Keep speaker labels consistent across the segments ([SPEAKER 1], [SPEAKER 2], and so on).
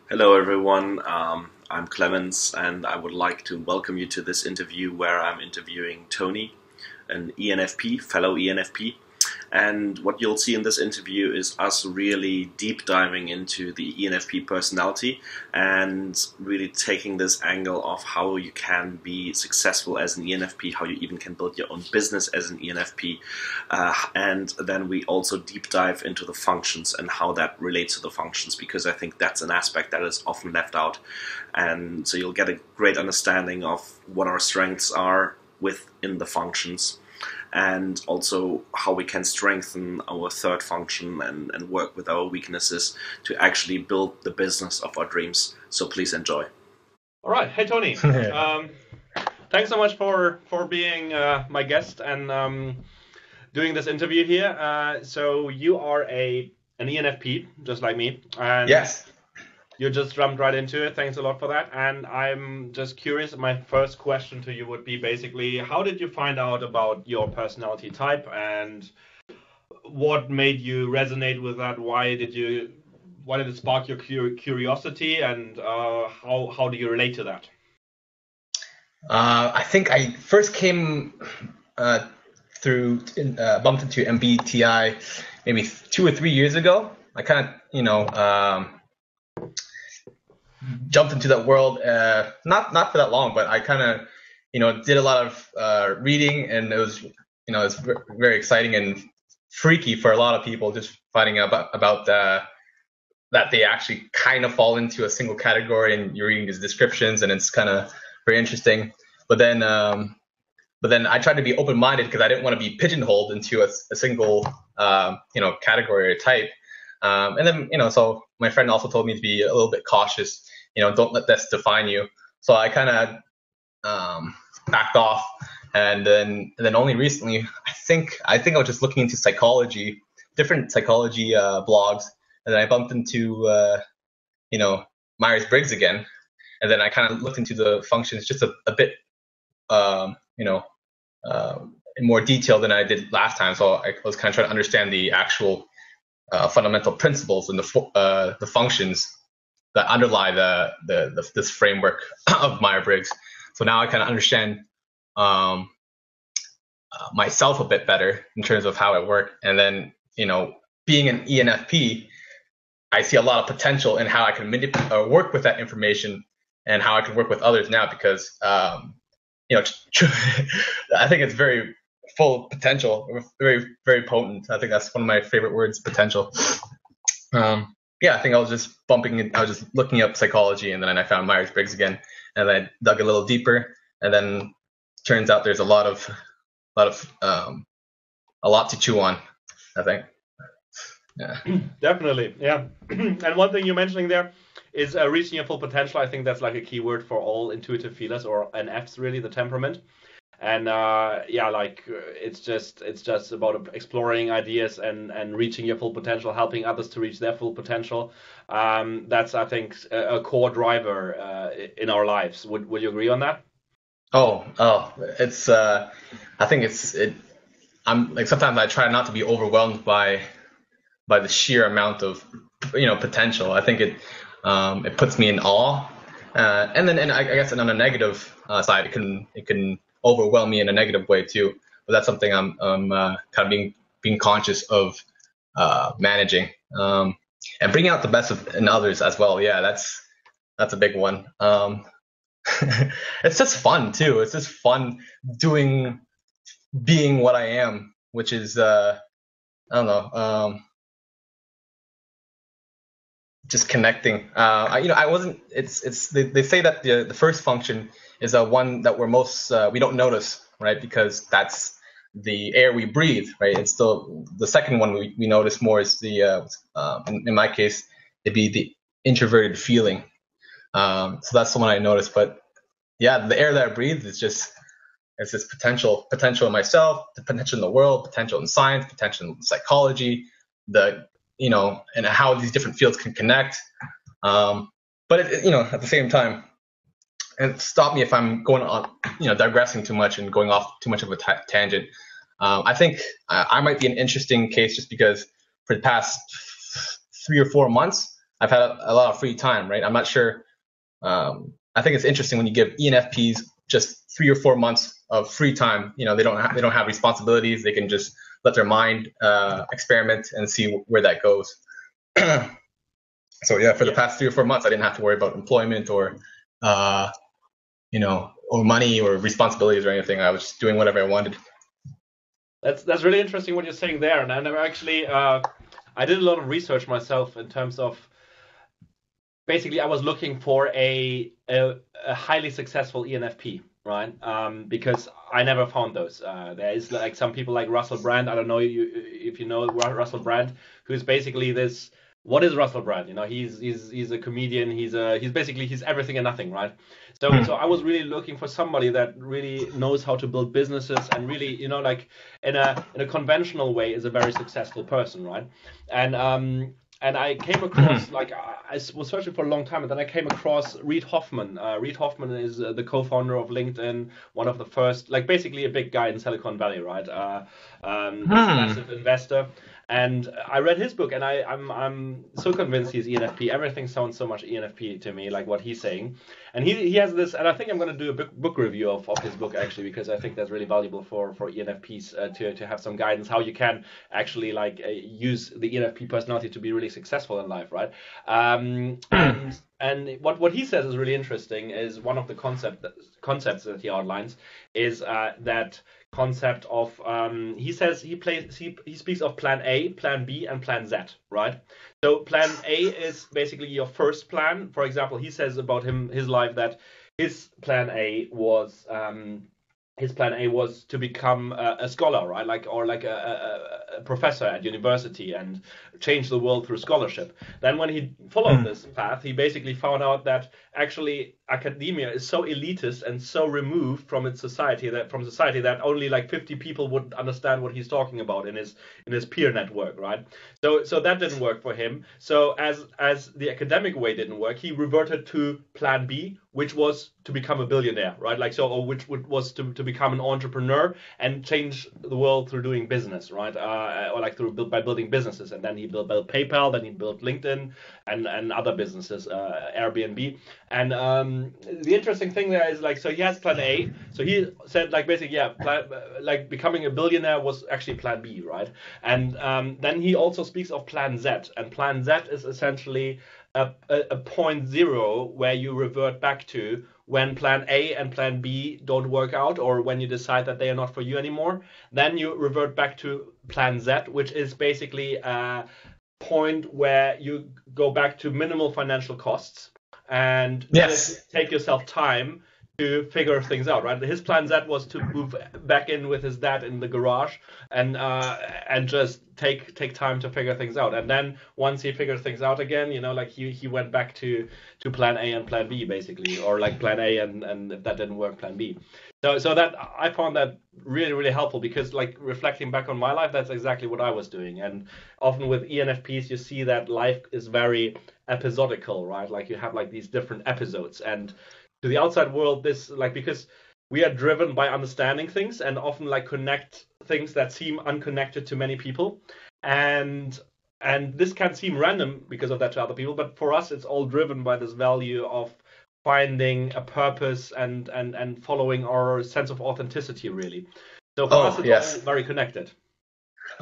[SPEAKER 1] Hello, everyone. I'm Clemens, and I would like to welcome you to this interview where I'm interviewing Tony, an ENFP, fellow ENFP. And what you'll see in this interview is us really deep diving into the ENFP personality and really taking this angle of how you can be successful as an ENFP, how you even can build your own business as an ENFP. And then we also deep dive into the functions and how that relates to the functions, because I think that's an aspect that is often left out. And so you'll get a great understanding of what our strengths are within the functions, and also how we can strengthen our third function and work with our weaknesses to actually build the business of our dreams. So please enjoy.
[SPEAKER 2] All right. Hey, Tony. Thanks so much for being my guest and doing this interview here. So you are an ENFP, just like me. And
[SPEAKER 3] Yes.
[SPEAKER 2] you just jumped right into it. Thanks a lot for that. And I'm just curious. My first question to you would be basically, how did you find out about your personality type, and what made you resonate with that? Why did it spark your curiosity, and how do you relate to that?
[SPEAKER 3] I think I first came bumped into MBTI maybe 2 or 3 years ago. I kind of, jumped into that world, not for that long, but I kind of, did a lot of reading, and it's very exciting and freaky for a lot of people just finding out about that they actually kind of fall into a single category, and you're reading these descriptions, and it's kind of very interesting. But then I tried to be open-minded because I didn't want to be pigeonholed into a single, category or type. And then, so my friend also told me to be a little bit cautious. Don't let this define you. So I kind of backed off, and then only recently, I think I was just looking into different psychology blogs, and then I bumped into Myers-Briggs again, and then I kind of looked into the functions just a bit, in more detail than I did last time. So I was kind of trying to understand the actual fundamental principles and the functions that underlie this framework of Myers-Briggs. So now I kind of understand myself a bit better in terms of how I work. And then, being an ENFP, I see a lot of potential in how I can work with that information and how I can work with others now, because I think it's very full of potential, very, very potent. I think that's one of my favorite words, potential. I think I was just looking up psychology, and then I found Myers-Briggs again, and then I dug a little deeper, and then turns out there's a lot to chew on, I think. Yeah.
[SPEAKER 2] Definitely, yeah. And one thing you're mentioning there is reaching your full potential. I think that's like a key word for all intuitive feelers, or NFs, really, the temperament. And it's just about exploring ideas and reaching your full potential, helping others to reach their full potential. That's, I think, a core driver in our lives. Would you agree on that?
[SPEAKER 3] It's I think I'm like, sometimes I try not to be overwhelmed by the sheer amount of potential. I think it puts me in awe, and I guess on a negative side, it can overwhelm me in a negative way too. But that's something I'm kind of being conscious of managing, and bringing out the best in others as well. Yeah, that's a big one. It's just fun too. It's just fun being what I am, which is I don't know. Just connecting. I wasn't. They say that the first function is one that we don't notice, right? Because that's the air we breathe, right? It's still the second one we notice more is in my case, it'd be the introverted feeling. So that's the one I noticed. But yeah, the air that I breathe is just, it's this potential in myself, the potential in the world, potential in science, potential in psychology, and how these different fields can connect. But at the same time, and stop me if I'm going on, digressing too much and going off too much of a tangent. I think I might be an interesting case just because for the past 3 or 4 months, I've had a lot of free time, right? I'm not sure. I think it's interesting when you give ENFPs just 3 or 4 months of free time. You know, they don't have responsibilities. They can just let their mind experiment and see where that goes. So yeah, for the past 3 or 4 months, I didn't have to worry about employment or or money or responsibilities or anything. I was just doing whatever I wanted.
[SPEAKER 2] That's really interesting what you're saying there, and I actually I did a lot of research myself in terms of basically I was looking for a highly successful ENFP, right? Because I never found those. There is like some people like Russell Brand. I don't know if you know Russell Brand, who's basically this. What is Russell Brand? You know, he's a comedian. He's everything and nothing, right? So I was really looking for somebody that really knows how to build businesses and really, you know, like in a conventional way is a very successful person, right? And I came across, like, I was searching for a long time, and then I came across Reid Hoffman. Reid Hoffman is the co-founder of LinkedIn, one of the first, like, basically a big guy in Silicon Valley, right? Massive investor. And I read his book, and I'm so convinced he's ENFP. Everything sounds so much ENFP to me, like what he's saying. And he has this, and I think I'm going to do a book review of his book, actually, because I think that's really valuable for ENFPs to have some guidance how you can actually like use the ENFP personality to be really successful in life, right? And what he says is really interesting is one of the concepts that he outlines is that concept of he says he speaks of plan A, plan B, and plan Z, right? So plan A is basically your first plan. For example, he says about his life that his plan A was to become a scholar, right? Like a professor at university and change the world through scholarship. Then when he followed this path, he basically found out that actually academia is so elitist and so removed from society that only like 50 people would understand what he's talking about in his peer network, right? So that didn't work for him. So as the academic way didn't work, he reverted to plan B, which was to become a billionaire, right? Like so, or which was to become an entrepreneur and change the world through doing business, right? Or like by building businesses. And then he built PayPal, then he built LinkedIn and other businesses, Airbnb. And the interesting thing there is like, so he has plan A. So he said like basically, like becoming a billionaire was actually plan B, right? And then he also speaks of plan Z, and plan Z is essentially a point zero where you revert back to when plan A and plan B don't work out, or when you decide that they are not for you anymore. Then you revert back to plan Z, which is basically a point where you go back to minimal financial costs and take yourself time to figure things out, right? His plan Z was to move back in with his dad in the garage and just take time to figure things out. And then once he figured things out again, you know, like he went back to plan A and plan B basically, or like plan A and if that didn't work, plan B. So that I found that really, really helpful, because like reflecting back on my life, that's exactly what I was doing. And often with ENFPs, you see that life is very episodical, right? Like you have like these different episodes, and to the outside world, this like, because we are driven by understanding things and often like connect things that seem unconnected to many people, and this can seem random because of that to other people, but for us it's all driven by this value of finding a purpose and following our sense of authenticity, really. So for us it's all very connected.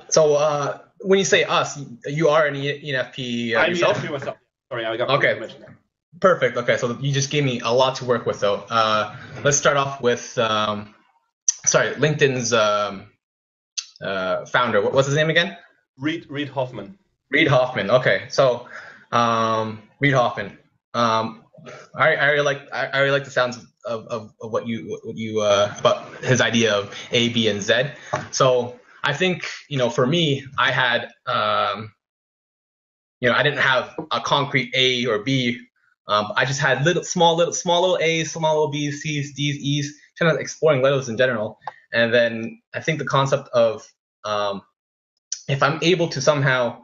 [SPEAKER 3] So when you say us, you are an ENFP
[SPEAKER 2] I'm
[SPEAKER 3] yourself?
[SPEAKER 2] ENFP myself. Sorry, I got
[SPEAKER 3] okay.
[SPEAKER 2] to mention that.
[SPEAKER 3] Perfect. Okay, so you just gave me a lot to work with, though. Let's start off with, LinkedIn's founder. What's his name again?
[SPEAKER 2] Reid Hoffman.
[SPEAKER 3] Reid Hoffman. Okay, so Reid Hoffman. I really like the sounds of what you about his idea of A, B, and Z. So I think, you know, for me, I had I didn't have a concrete A or B. I just had small little A's, small little B's, C's, D's, E's, kind of exploring letters in general. And then I think the concept of if I'm able to somehow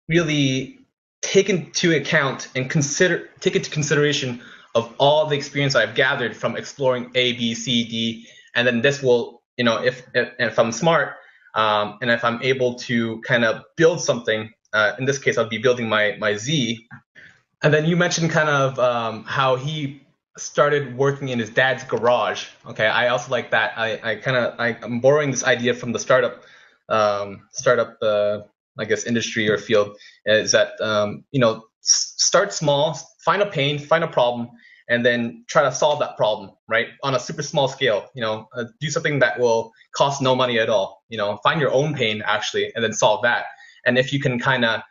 [SPEAKER 3] really take into account and take into consideration of all the experience I've gathered from exploring A, B, C, D, and then this will, you know, if I'm smart, and if I'm able to kind of build something In this case, I'd be building my Z. And then you mentioned kind of how he started working in his dad's garage. Okay, I also like that. I'm borrowing this idea from the startup I guess industry or field, is that start small, find a pain, find a problem, and then try to solve that problem, right, on a super small scale. Do something that will cost no money at all. Find your own pain actually, and then solve that. And if you can kind of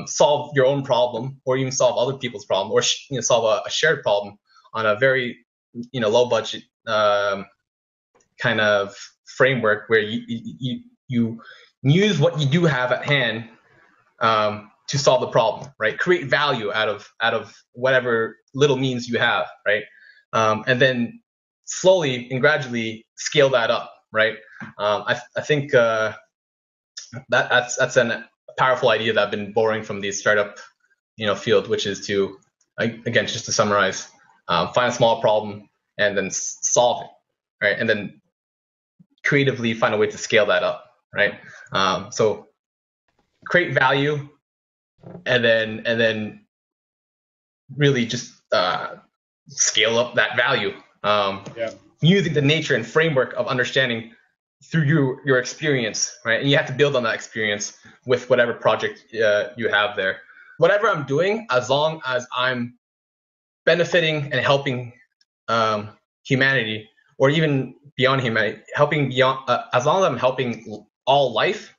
[SPEAKER 3] solve your own problem, or even solve other people's problem, or solve a shared problem on a very low budget kind of framework, where you use what you do have at hand to solve the problem, right? Create value out of whatever little means you have, right? And then slowly and gradually scale that up, right? I think that's a powerful idea that I've been borrowing from the startup field, which is to, again, just to summarize, find a small problem and then solve it, right? And then creatively find a way to scale that up, right? So create value, and then really just scale up that value, using the nature and framework of understanding through your experience, right? And you have to build on that experience with whatever project you have there. Whatever I'm doing, as long as I'm benefiting and helping humanity, or even beyond humanity, helping beyond, as long as I'm helping all life,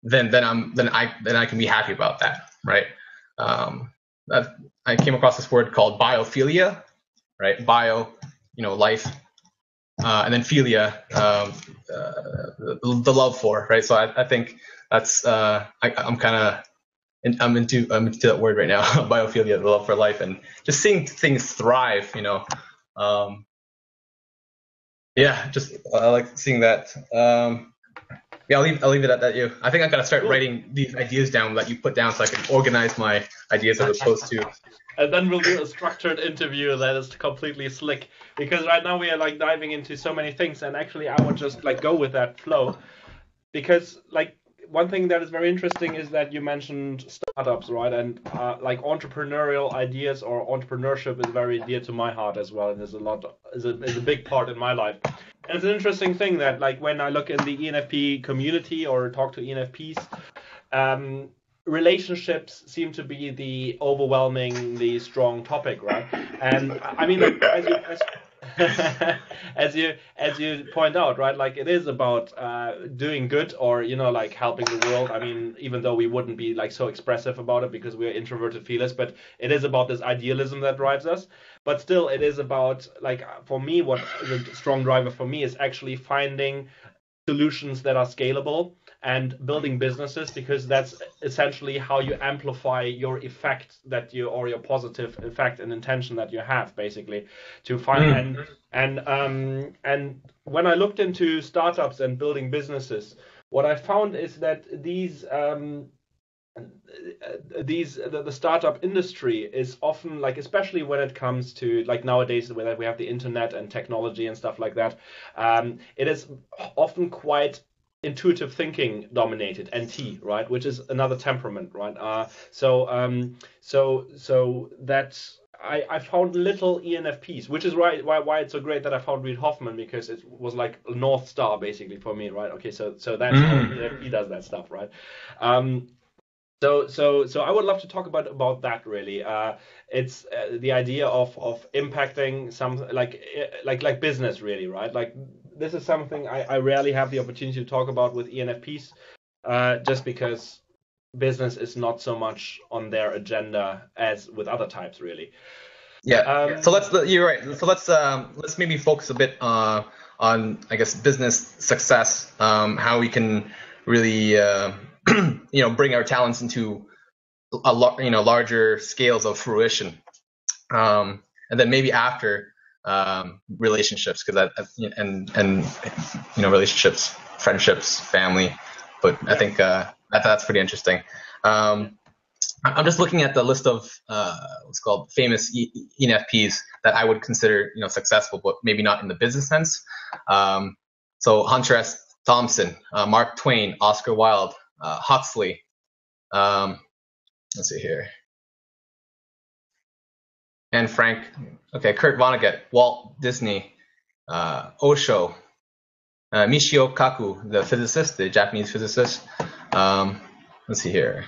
[SPEAKER 3] then I can be happy about that, right? I came across this word called biophilia, right? Bio, life, and then philia, the love for, right? So I think that's I'm into that word right now, biophilia, the love for life, and just seeing things thrive, just I like seeing that. I'll leave it at that. I think I gotta start writing these ideas down that you put down, so I can organize my ideas as opposed to.
[SPEAKER 2] And then we'll do a structured interview that is completely slick, because right now we are diving into so many things, and actually I would just go with that flow, because one thing that is very interesting is that you mentioned startups, right? And entrepreneurial ideas or entrepreneurship is very dear to my heart as well, and is a big part in my life. And it's an interesting thing that when I look in the ENFP community or talk to ENFPs, relationships seem to be the overwhelmingly strong topic, right? And I mean, as you point out, right? It is about doing good, or helping the world. I mean, even though we wouldn't be so expressive about it because we're introverted feelers, but it is about this idealism that drives us. But still, it is about for me, what the strong driver for me is actually finding solutions that are scalable and building businesses, because that's essentially how you amplify your effect or your positive effect and intention that you have, basically, to find. And when I looked into startups and building businesses, what I found is that the startup industry is often, especially when it comes to nowadays, where we have the internet and technology and stuff like that, it is often quite intuitive thinking dominated, NT, right, which is another temperament, right? So that I found little ENFPs, which is why it's so great that I found Reid Hoffman, because it was like a North Star basically for me, right? Okay, so that's how ENFP does that stuff, right? So I would love to talk about that really. It's the idea of impacting something like business really, right? This is something I rarely have the opportunity to talk about with ENFPs, just because business is not so much on their agenda as with other types really.
[SPEAKER 3] Yeah. So you're right. So let's maybe focus a bit on, I guess, business success, how we can really bring our talents into larger scales of fruition, and then maybe after relationships, because relationships, friendships, family. But I think that's pretty interesting. I'm just looking at the list of what's called famous ENFPs that I would consider successful, but maybe not in the business sense. So Hunter S. Thompson, Mark Twain, Oscar Wilde, Huxley. Let's see here. And Frank, okay, Kurt Vonnegut, Walt Disney, Osho, Michio Kaku, the physicist, the Japanese physicist. Let's see here.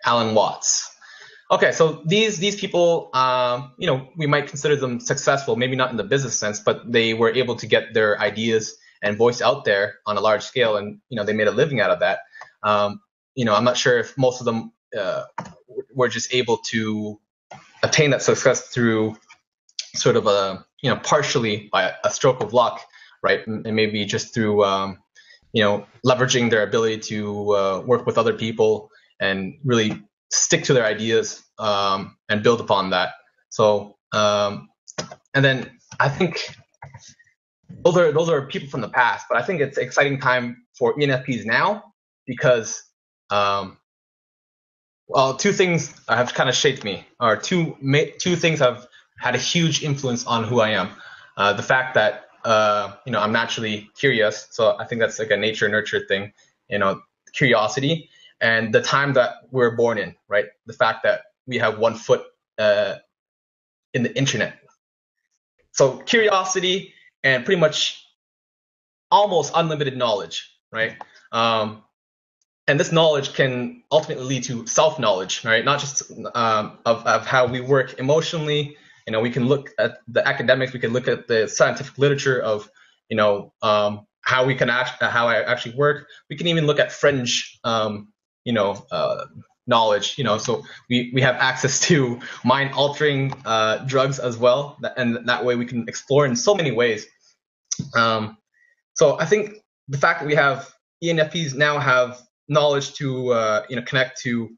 [SPEAKER 3] Alan Watts. Okay, so these people, we might consider them successful, maybe not in the business sense, but they were able to get their ideas and voice out there on a large scale, and they made a living out of that. I'm not sure if most of them were just able to attain that success through sort of a partially by a stroke of luck, right? And maybe just through leveraging their ability to work with other people and really stick to their ideas and build upon that. So and then I think those are people from the past, but I think it's an exciting time for ENFPs now because two things have kind of shaped me, or two things have had a huge influence on who I am. The fact that I'm naturally curious, so I think that's like a nature nurture thing, curiosity, and the time that we're born in, right? The fact that we have one foot in the internet. So curiosity and pretty much almost unlimited knowledge, right? And this knowledge can ultimately lead to self-knowledge, right? Not just of how we work emotionally. We can look at the academics, we can look at the scientific literature of, how I actually work. We can even look at fringe, knowledge. So we have access to mind-altering drugs as well, and that way we can explore in so many ways. So I think the fact that we have ENFPs now have knowledge to connect to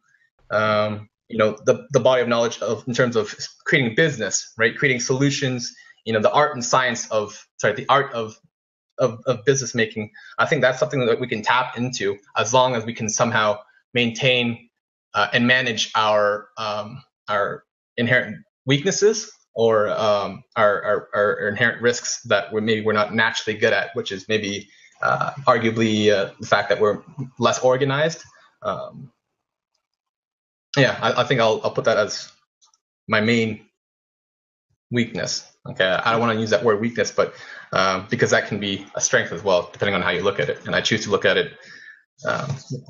[SPEAKER 3] the body of knowledge in terms of creating business, right? Creating solutions, the art and science the art of business making. I think that's something that we can tap into as long as we can somehow maintain and manage our inherent weaknesses or our inherent risks that we're not naturally good at, which is maybe arguably the fact that we're less organized. I think I'll put that as my main weakness. Okay, I don't want to use that word weakness, but because that can be a strength as well, depending on how you look at it. And I choose to look at it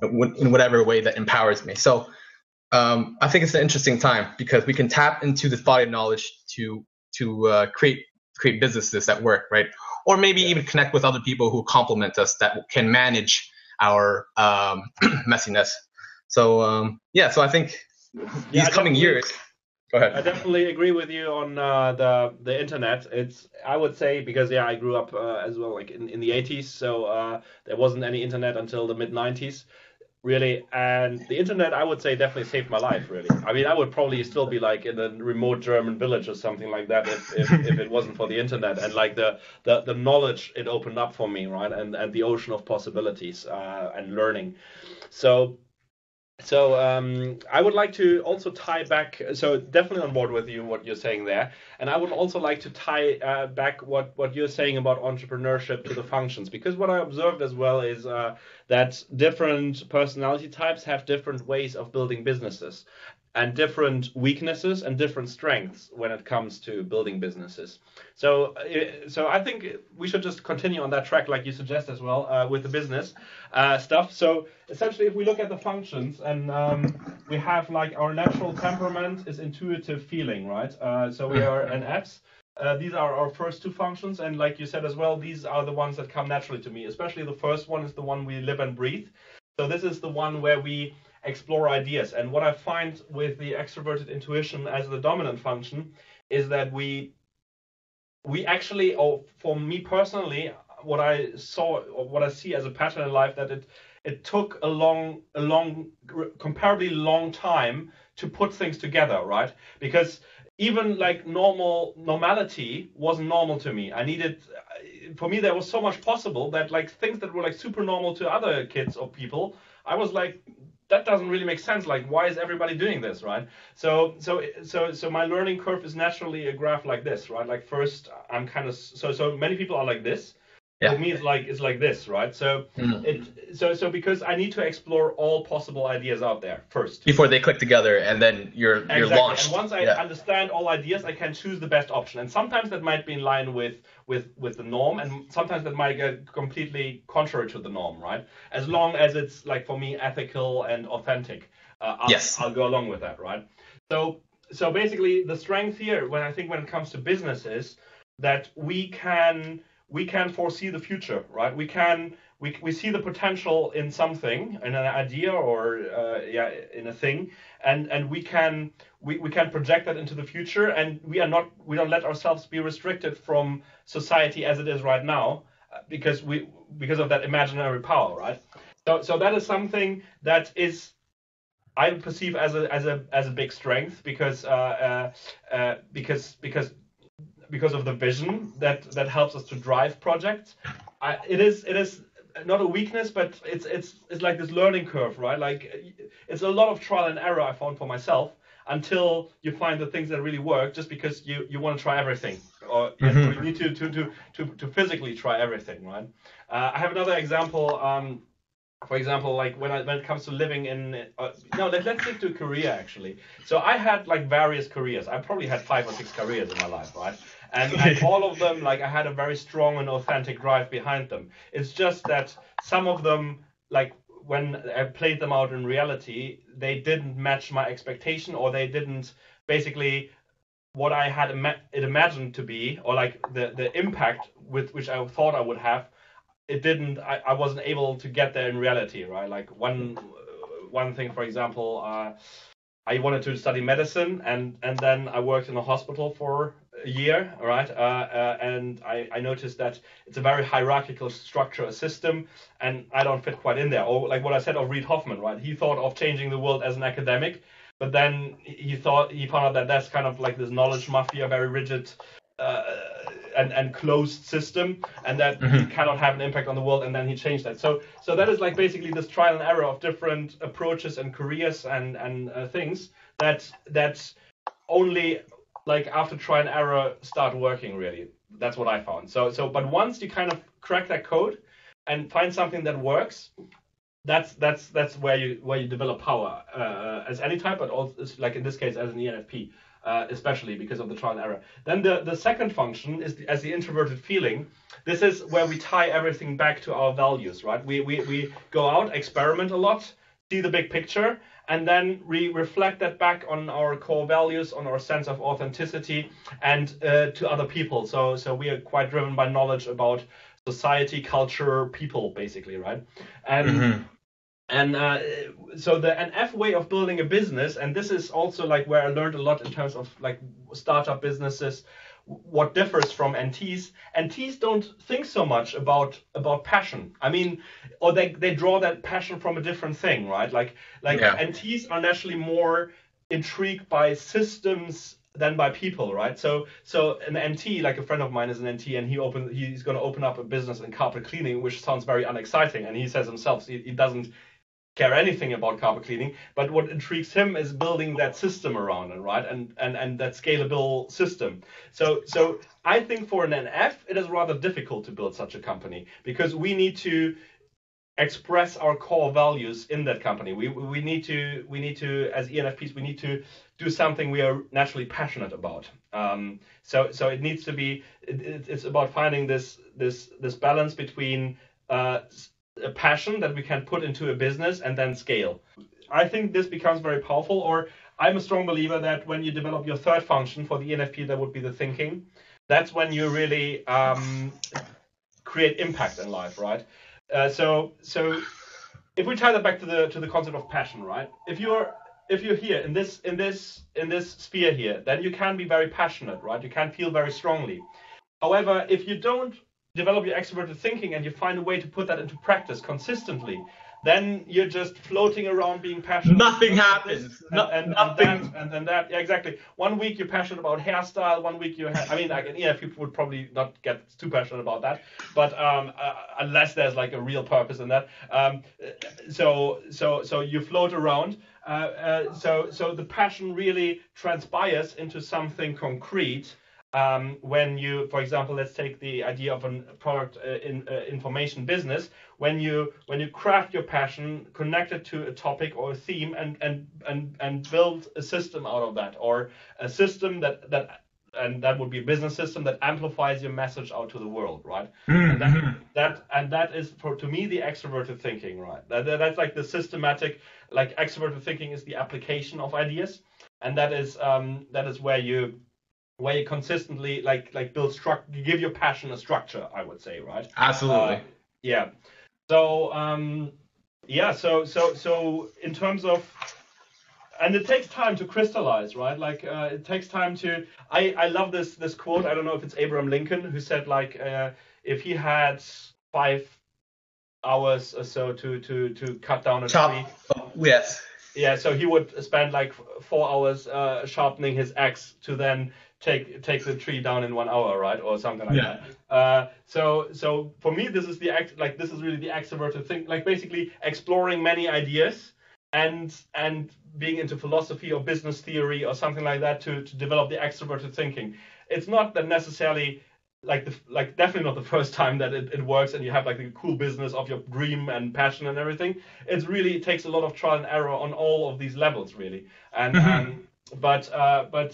[SPEAKER 3] in whatever way that empowers me. So I think it's an interesting time because we can tap into this body of knowledge to create businesses that work, right? Or maybe even connect with other people who complement us that can manage our messiness. So so I think these coming years. Go ahead.
[SPEAKER 2] I definitely agree with you on the internet. I would say, because I grew up as well, like in the 80s, so there wasn't any internet until the mid 90s, really. And the internet, I would say, definitely saved my life, really. I mean, I would probably still be like in a remote German village or something like that if it wasn't for the internet and like the knowledge it opened up for me, right? And the ocean of possibilities and learning. So I would like to also tie back, so definitely on board with you, what you're saying there. And I would also like to tie back what you're saying about entrepreneurship to the functions, because what I observed as well is that different personality types have different ways of building businesses and different weaknesses and different strengths when it comes to building businesses. So I think we should just continue on that track, like you suggest as well, with the business stuff. So essentially, if we look at the functions, and we have like our natural temperament is intuitive feeling, right? So we are NFs. These are our first two functions, and like you said as well, these are the ones that come naturally to me. Especially the first one is the one we live and breathe. So this is the one where we explore ideas. And what I find with the extroverted intuition as the dominant function is that we actually, or for me personally, what I saw or what I see as a pattern in life, that it took a comparably long time to put things together, right? Because even like normality wasn't normal to me. For me, there was so much possible that like things that were like super normal to other kids or people, I was like, that doesn't really make sense. Like, why is everybody doing this, right? So my learning curve is naturally a graph like this, right? Like first, I'm kind of so many people are like this, For me, it's like this, right? So so because I need to explore all possible ideas out there first
[SPEAKER 3] before they click together, and then you're launched.
[SPEAKER 2] And once I understand all ideas, I can choose the best option. And sometimes that might be in line with the norm, and sometimes that might get completely contrary to the norm, right? As long as it's, like, for me, ethical and authentic, I'll go along with that, right? So basically, the strength here, when it comes to business, is that we can foresee the future, right? We see the potential in something, in an idea, or in a thing, and we can project that into the future, and we don't let ourselves be restricted from society as it is right now, because of that imaginary power, right? So that is something that is, I perceive as a big strength, because of the vision that helps us to drive projects. It is not a weakness, but it's like this learning curve, right? Like, it's a lot of trial and error I found for myself, until you find the things that really work, just because you want to try everything, or you need to physically try everything, right? I have another example. For example, like when it comes to living in, let's stick to a career, actually. So I had, like, various careers. I probably had 5 or 6 careers in my life, right? And all of them, like, I had a very strong and authentic drive behind them. It's just that some of them, like, when I played them out in reality, they didn't match my expectation, or they didn't, basically, what I had it imagined to be, or like the impact with which I thought I would have. It didn't. I wasn't able to get there in reality, right? Like, one thing, for example, I wanted to study medicine, and then I worked in a hospital for a year, right? And I noticed that it's a very hierarchical structure, a system, and I don't fit quite in there. Or, like what I said of Reid Hoffman, right? He thought of changing the world as an academic, but then he found out that that's kind of like this knowledge mafia, very rigid and closed system, and that he cannot have an impact on the world, and then he changed that. So that is, like, basically this trial and error of different approaches and careers and things that only, like, after trial and error start working, really. That's what I found. So but once you kind of crack that code and find something that works, that's where you develop power, as any type, but also, like in this case, as an ENFP. Especially because of the trial and error. Then the second function is as the introverted feeling. This is where we tie everything back to our values, right? We go out, experiment a lot, see the big picture, and then we reflect that back on our core values, on our sense of authenticity, and to other people. So we are quite driven by knowledge about society, culture, people, basically, right? And so the NF way of building a business, and this is also, like, where I learned a lot in terms of, like, startup businesses, what differs from NTs. NTs don't think so much about passion. I mean, or they draw that passion from a different thing, right? Like NTs are naturally more intrigued by systems than by people, right? So an NT, like a friend of mine is an NT, and he's going to open up a business in carpet cleaning, which sounds very unexciting. And he says himself he doesn't care anything about carpet cleaning, but what intrigues him is building that system around it, right? And that scalable system. So I think for an NF, it is rather difficult to build such a company, because we need to express our core values in that company. We need to, as ENFPs, we need to do something we are naturally passionate about. So it needs to be. It's about finding this balance between a passion that we can put into a business and then scale. I think this becomes very powerful, or I'm a strong believer that when you develop your third function, for the ENFP, that would be the thinking. That's when you really create impact in life, right? So if we tie that back to the concept of passion, right? If you're here in this sphere here, then you can be very passionate, right? You can feel very strongly. However, if you don't develop your extroverted thinking and you find a way to put that into practice consistently, then you're just floating around being passionate.
[SPEAKER 3] Nothing happens.
[SPEAKER 2] Nothing. And then that, yeah, exactly. 1 week you're passionate about hairstyle. 1 week I mean, like, yeah, people would probably not get too passionate about that, but unless there's, like, a real purpose in that. So you float around. So the passion really transpires into something concrete. when you, for example, let's take the idea of a product information business, when you craft your passion, connect it to a topic or a theme, and build a system out of that, or a system and that would be a business system that amplifies your message out to the world, right?
[SPEAKER 3] Mm-hmm.
[SPEAKER 2] And that is, to me, the extroverted thinking, right? That's like the systematic, like extroverted thinking is the application of ideas, and that is where you consistently like build structure, you give your passion a structure, I would say, right?
[SPEAKER 3] Absolutely.
[SPEAKER 2] Yeah. So so in terms of, and it takes time to crystallize, right? Like it takes time to. I love this quote. I don't know if it's Abraham Lincoln who said, like, if he had 5 hours or so to cut down a tree.
[SPEAKER 3] Oh, yes.
[SPEAKER 2] Yeah, so he would spend like 4 hours sharpening his axe to then take the tree down in 1 hour, right, or something like that. So for me, this is this is really the extroverted thing, like basically exploring many ideas and being into philosophy or business theory or something like that to develop the extroverted thinking. It's not that necessarily definitely not the first time that it works and you have like the cool business of your dream and passion and everything. It takes a lot of trial and error on all of these levels, really. And but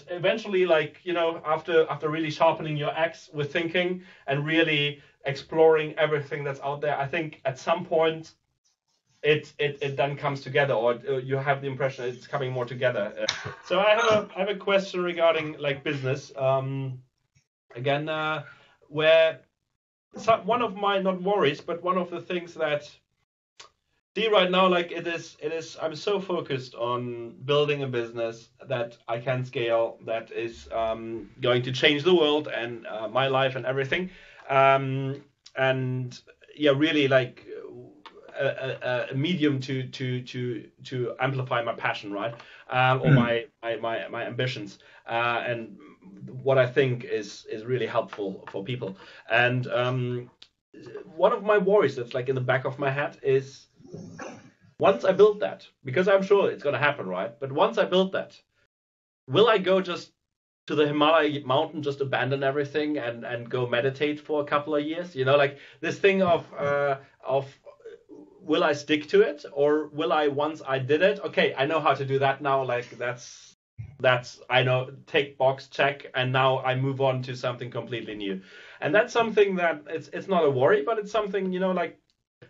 [SPEAKER 2] eventually, like, you know, after really sharpening your axe with thinking and really exploring everything that's out there, I think at some point it then comes together, or you have the impression it's coming more together. So I have a question regarding like business. Again, where one of my, not worries, but one of the things that see right now, like it is I'm so focused on building a business that I can scale, that is going to change the world and my life and everything, and yeah, really like a medium to amplify my passion, right, or my ambitions, and what I think is really helpful for people. And one of my worries that's like in the back of my head is, once I build that, because I'm sure it's going to happen, right? But once I build that, will I go just to the Himalaya mountain, just abandon everything and go meditate for a couple of years? You know, like this thing of will I stick to it, or will I, once I did it, okay, I know how to do that now, like that's I know, take box, check, and now I move on to something completely new. And that's something that it's not a worry, but it's something, you know, like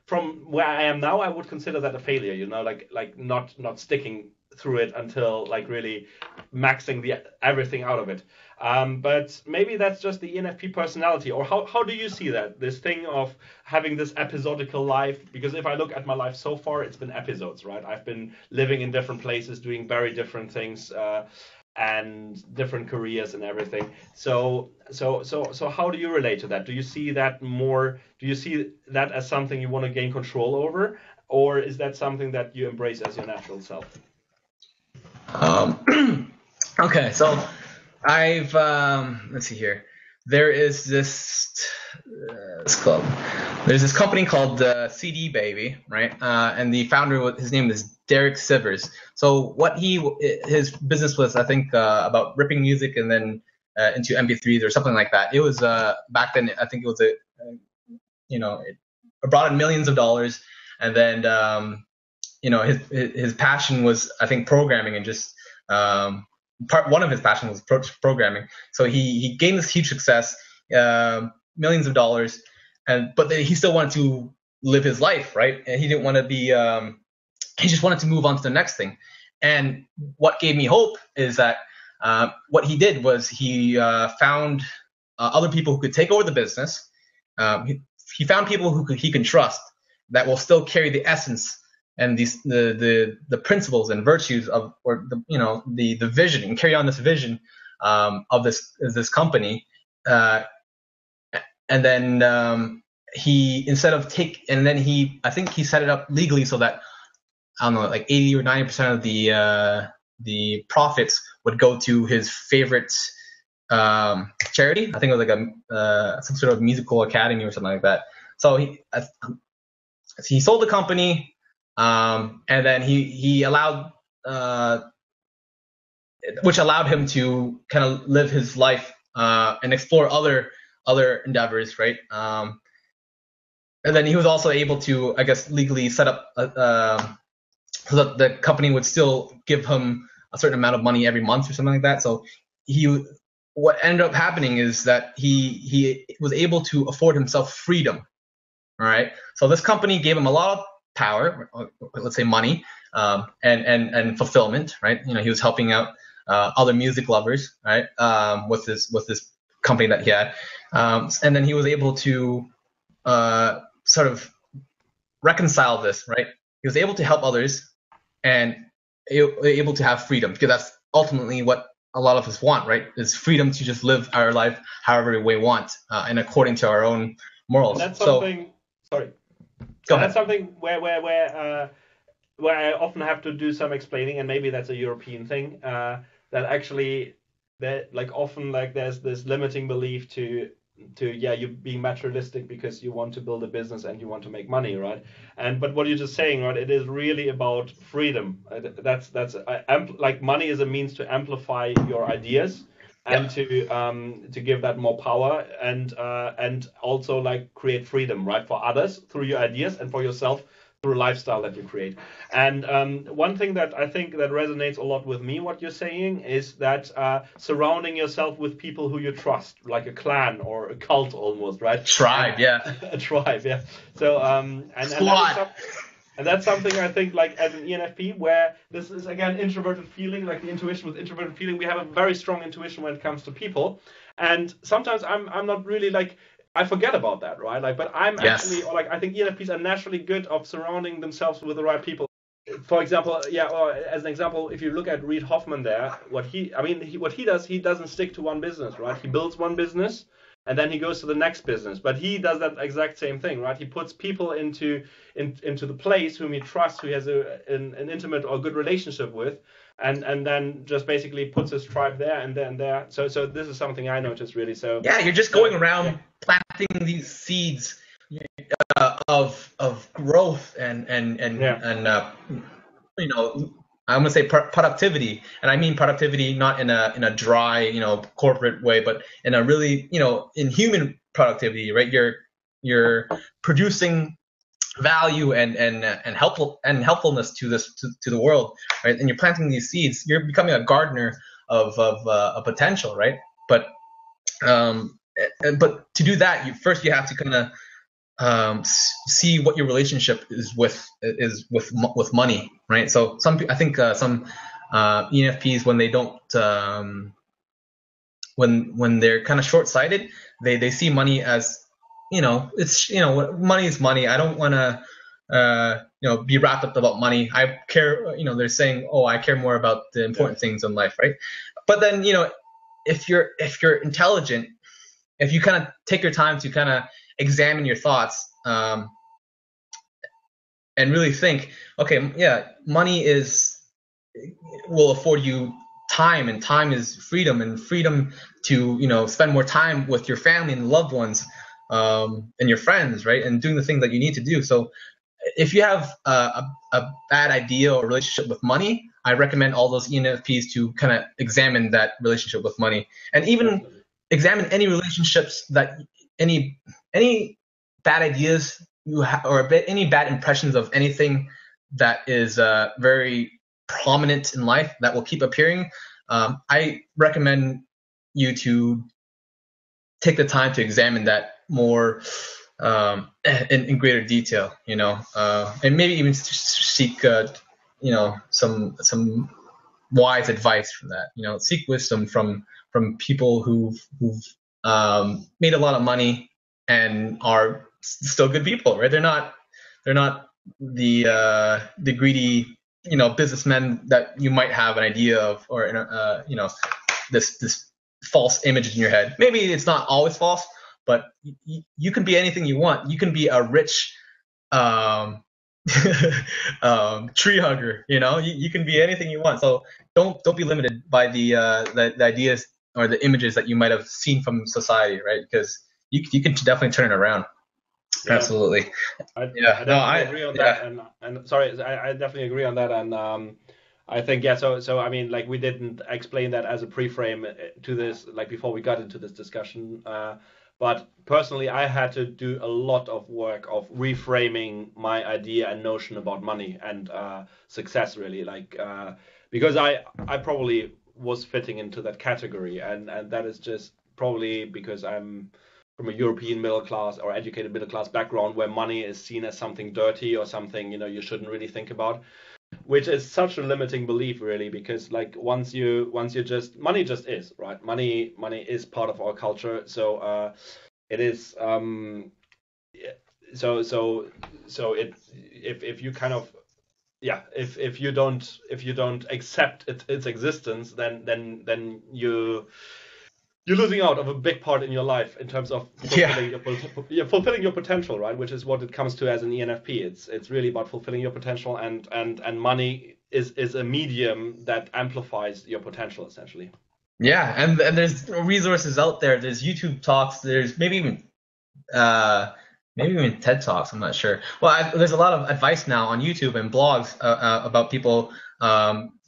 [SPEAKER 2] from where I am now, I would consider that a failure, you know, like not sticking through it until like really maxing everything out of it. But maybe that's just the ENFP personality, or how do you see that, this thing of having this episodical life? Because if I look at my life so far, it's been episodes, right? I've been living in different places, doing very different things, and different careers and everything. So how do you relate to that? Do you see that more? Do you see that as something you want to gain control over, or is that something that you embrace as your natural self?
[SPEAKER 3] Okay, so I've let's see here. There is this club. There's this company called CD Baby, right? And the founder, his name is Derek Sivers. So what his business was, I think, about ripping music and then into MP3s or something like that. It was back then. I think it was it brought in millions of dollars, and then his passion was, I think, programming, and just one of his passion was programming. So he gained this huge success, millions of dollars, but he still wanted to live his life, right? And he didn't want to be he just wanted to move on to the next thing. And what gave me hope is that what he did was he found other people who could take over the business. He found people who he can trust, that will still carry the essence and the principles and virtues of, or the vision, and carry on this vision of this company. And then I think he set it up legally so that, I don't know, like 80 or 90% of the profits would go to his favorite charity. I think it was like some sort of musical academy or something like that. So he sold the company, and then he allowed, which allowed him to kind of live his life and explore other endeavors, right? And then he was also able to, I guess, legally set up so that the company would still give him a certain amount of money every month or something like that. So what ended up happening is that he was able to afford himself freedom. All right. So this company gave him a lot of power, let's say money, and fulfillment, right? He was helping out other music lovers, right? With this company that he had, and then he was able to sort of reconcile this, right? He was able to help others and able to have freedom, because that's ultimately what a lot of us want, right? Is freedom to just live our life however we want, and according to our own morals.
[SPEAKER 2] That's something. Sorry.
[SPEAKER 3] Go ahead.
[SPEAKER 2] That's something where I often have to do some explaining, and maybe that's a European thing. That actually, often there's this limiting belief to you being materialistic because you want to build a business and you want to make money, right? But what you're just saying, right? It is really about freedom. That's money is a means to amplify your ideas and to give that more power and also create freedom, right, for others through your ideas and for yourself through a lifestyle that you create. And one thing that I think that resonates a lot with me, what you're saying, is that surrounding yourself with people who you trust, like a clan or a cult almost, right?
[SPEAKER 3] Tribe, yeah.
[SPEAKER 2] A tribe, yeah. So and that's something I think, as an ENFP, where this is again introverted feeling, like the intuition with introverted feeling. We have a very strong intuition when it comes to people, and sometimes I'm not really I forget about that, right? But I'm actually, I think ENFPs are naturally good of surrounding themselves with the right people. For example, or as an example, if you look at Reid Hoffman there, what he does, he doesn't stick to one business, right? He builds one business and then he goes to the next business. But he does that exact same thing, right? He puts people into the place whom he trusts, who he has an intimate or good relationship with, and then just basically puts his tribe there and then there. So this is something I noticed really. So
[SPEAKER 3] yeah, you're just going around planting these seeds of growth and I'm gonna say productivity, and I mean productivity not in a dry corporate way, but in a really in human productivity, right? You're producing value and helpfulness to the world, right? And you're planting these seeds. You're becoming a gardener of a potential, right? But to do that, you have to kind of see what your relationship is with money, right? So some ENFPs, when they don't when they're kind of short-sighted, they see money as it's money is money. I don't want to be wrapped up about money. I care, they're saying, oh, I care more about the important things in life, right? But then if you're intelligent, if you kind of take your time to kind of examine your thoughts and really think, okay, yeah, money will afford you time, and time is freedom, and freedom to spend more time with your family and loved ones and your friends, right? And doing the things that you need to do. So if you have a bad idea or relationship with money, I recommend all those ENFPs to kind of examine that relationship with money, and even examine any relationships that any bad ideas you have, or any bad impressions of anything that is very prominent in life that will keep appearing. I recommend you to take the time to examine that more in greater detail, and maybe even seek some wise advice from that. Seek wisdom from people who've made a lot of money and are still good people, right? They're not the greedy businessmen that you might have an idea of, or this false image in your head. Maybe it's not always false, but you can be anything you want. You can be a rich tree hugger. You can be anything you want. So don't be limited by the ideas or the images that you might have seen from society, right? Because you can definitely turn it around. Yeah. Absolutely.
[SPEAKER 2] I definitely agree on that. And sorry, I definitely agree on that. And I think, yeah, so I mean, like, we didn't explain that as a pre-frame to this, like, before we got into this discussion. But personally, I had to do a lot of work of reframing my idea and notion about money and success, really, like, because I probably was fitting into that category, and that is just probably because I'm from a European middle class or educated middle class background where money is seen as something dirty or something, you shouldn't really think about, which is such a limiting belief, really, because, like, once you just, money just is, right? Money is part of our culture. So it is, so it, if you kind of, yeah, if you don't accept its existence, then you're losing out of a big part in your life in terms of fulfilling your potential, right? Which is what it comes to as an ENFP. It's really about fulfilling your potential, and money is a medium that amplifies your potential, essentially.
[SPEAKER 3] Yeah, and there's resources out there. There's YouTube talks. There's maybe even TED Talks. I'm not sure. Well, there's a lot of advice now on YouTube and blogs about people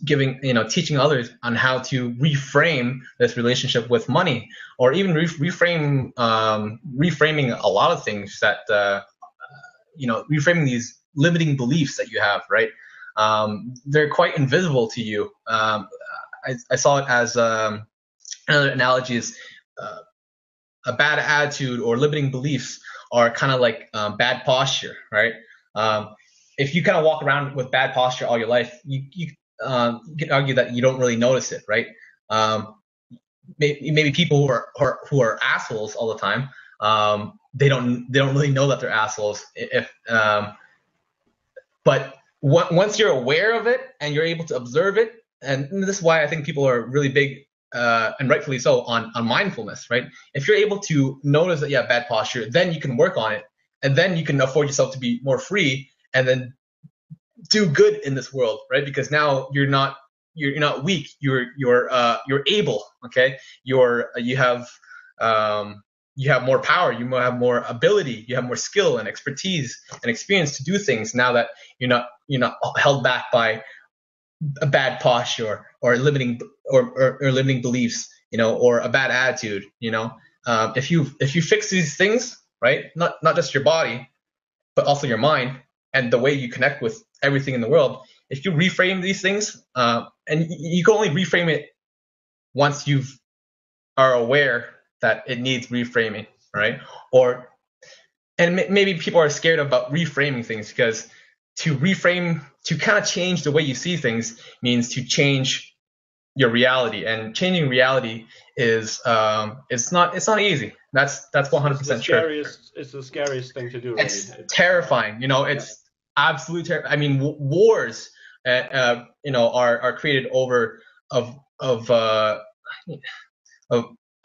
[SPEAKER 3] teaching others on how to reframe this relationship with money, or even reframing a lot of things that reframing these limiting beliefs that you have, right? They're quite invisible to you. I saw it as another analogy is a bad attitude or limiting beliefs are kind of like bad posture, right? If you kind of walk around with bad posture all your life, you can argue that you don't really notice it, right? Maybe people who are assholes all the time, they don't really know that they're assholes. But once you're aware of it and you're able to observe it, and this is why I think people are really big, and rightfully so, on mindfulness, right? If you're able to notice that you have bad posture, then you can work on it, and then you can afford yourself to be more free, and then do good in this world, right? Because now you're not weak. You're able. Okay, you have more power. You have more ability. You have more skill and expertise and experience to do things now that you're not held back by a bad posture or limiting or limiting beliefs, or a bad attitude. If you fix these things, right, not just your body, but also your mind and the way you connect with everything in the world. If you reframe these things, and you can only reframe it once you are aware that it needs reframing, right? And maybe people are scared about reframing things, because to kind of change the way you see things means to change your reality, and changing reality is it's not easy. That's 100% true.
[SPEAKER 2] It's the scariest thing to do.
[SPEAKER 3] It's terrifying. It's absolutely terrifying. I mean, wars, are created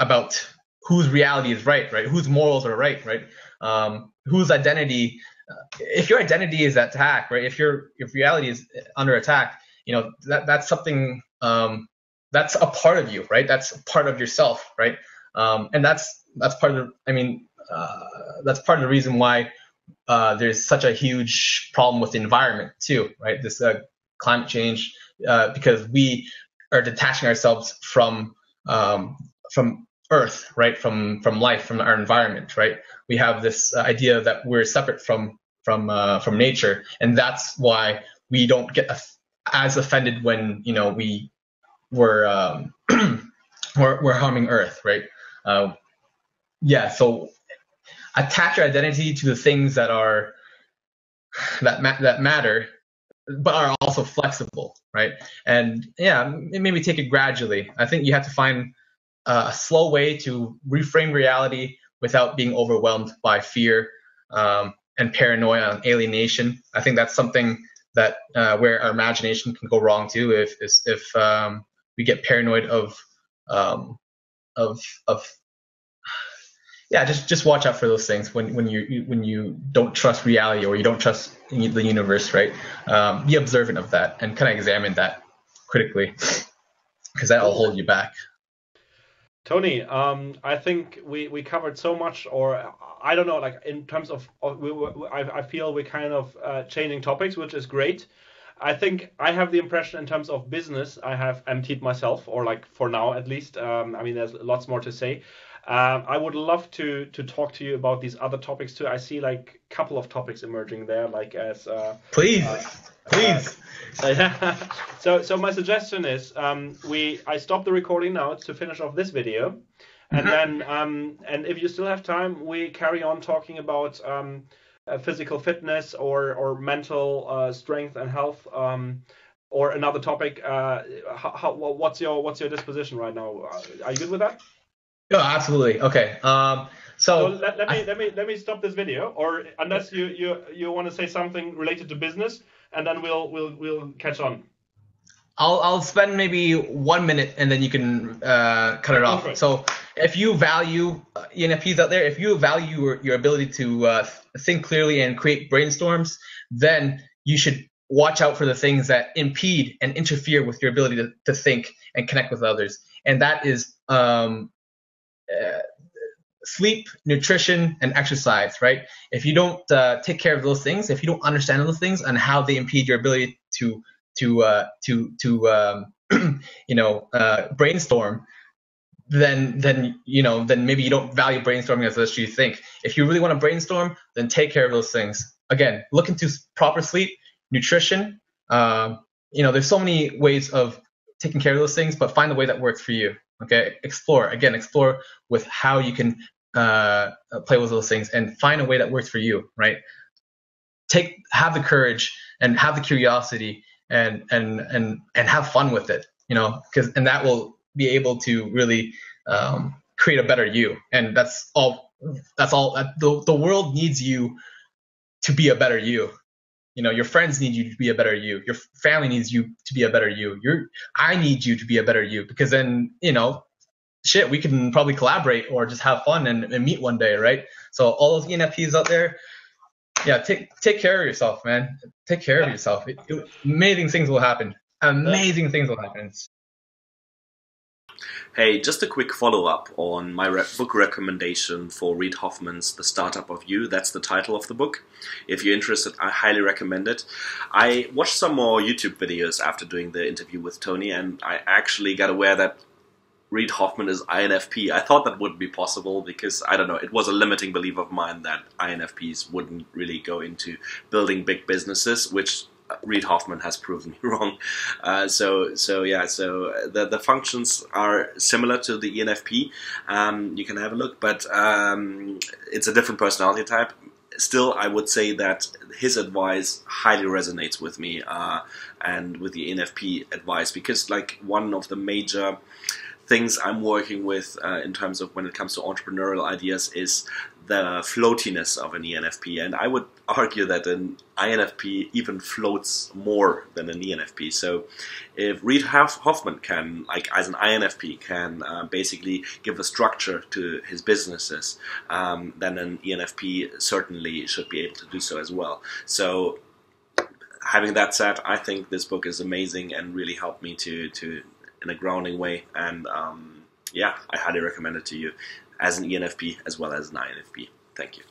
[SPEAKER 3] about whose reality is right, whose morals are right, whose identity. If your identity is at attack, right? If reality is under attack, that's something. That's a part of you, right? That's a part of yourself, right? And that's part of. That's part of the reason why there's such a huge problem with the environment too, right? This climate change, because we are detaching ourselves from Earth, right? From life, from our environment, right? We have this idea that we're separate from nature, and that's why we don't get as offended when we're harming Earth, right? So attach your identity to the things that matter, but are also flexible, right? And maybe take it gradually. I think you have to find a slow way to reframe reality without being overwhelmed by fear and paranoia and alienation. I think that's something that where our imagination can go wrong too. If we get paranoid of just watch out for those things when you don't trust reality, or you don't trust the universe, right? Be observant of that and kind of examine that critically, because that will hold you back.
[SPEAKER 2] Tony, I think we covered so much, or I don't know, like in terms of I feel we're kind of changing topics, which is great. I think I have the impression in terms of business, I have emptied myself, or like for now at least. I mean, there's lots more to say. I would love to talk to you about these other topics too. I see like a couple of topics emerging there, like as
[SPEAKER 3] Please,
[SPEAKER 2] uh,
[SPEAKER 3] please.
[SPEAKER 2] so my suggestion is I stop the recording now to finish off this video, and then and if you still have time, we carry on talking about physical fitness or mental strength and health, or another topic. What's your disposition right now? Are you good with that?
[SPEAKER 3] Yeah, absolutely. Okay.
[SPEAKER 2] So
[SPEAKER 3] So
[SPEAKER 2] let me stop this video, or unless you want to say something related to business, and then we'll catch on.
[SPEAKER 3] I'll spend maybe 1 minute and then you can cut it off.
[SPEAKER 2] Okay.
[SPEAKER 3] So if you value ENFPs out there, if you value your ability to think clearly and create brainstorms, then you should watch out for the things that impede and interfere with your ability to think and connect with others. And that is sleep, nutrition, and exercise, right? If you don't take care of those things, if you don't understand those things and how they impede your ability to brainstorm, then maybe you don't value brainstorming as much as you think. If you really want to brainstorm, then take care of those things. Again, look into proper sleep, nutrition. There's so many ways of taking care of those things, but find the way that works for you. Okay, explore with how you can play with those things and find a way that works for you. Right? Have the courage and have the curiosity and have fun with it. And that will be able to really create a better you. And that's all. The world needs you to be a better you. Your friends need you to be a better you. Your family needs you to be a better you. I need you to be a better you, because then, we can probably collaborate or just have fun and meet one day, right? So all those ENFPs out there, yeah, take care of yourself, man. Take care of yourself. Amazing things will happen. Amazing things will happen.
[SPEAKER 1] Hey, just a quick follow-up on my book recommendation for Reid Hoffman's The Startup of You. That's the title of the book. If you're interested, I highly recommend it. I watched some more YouTube videos after doing the interview with Tony, and I actually got aware that Reid Hoffman is INFP. I thought that wouldn't be possible because, I don't know, it was a limiting belief of mine that INFPs wouldn't really go into building big businesses, which Reid Hoffman has proven me wrong. So the functions are similar to the ENFP. You can have a look, but it's a different personality type. Still, I would say that his advice highly resonates with me and with the ENFP advice, because like one of the major things I'm working with in terms of when it comes to entrepreneurial ideas is the floatiness of an ENFP, and I would argue that an INFP even floats more than an ENFP. So if Reid Hoffman can, like as an INFP, can basically give a structure to his businesses, then an ENFP certainly should be able to do so as well. So having that said, I think this book is amazing and really helped me to in a grounding way, and yeah, I highly recommend it to you as an ENFP as well as an INFP. Thank you.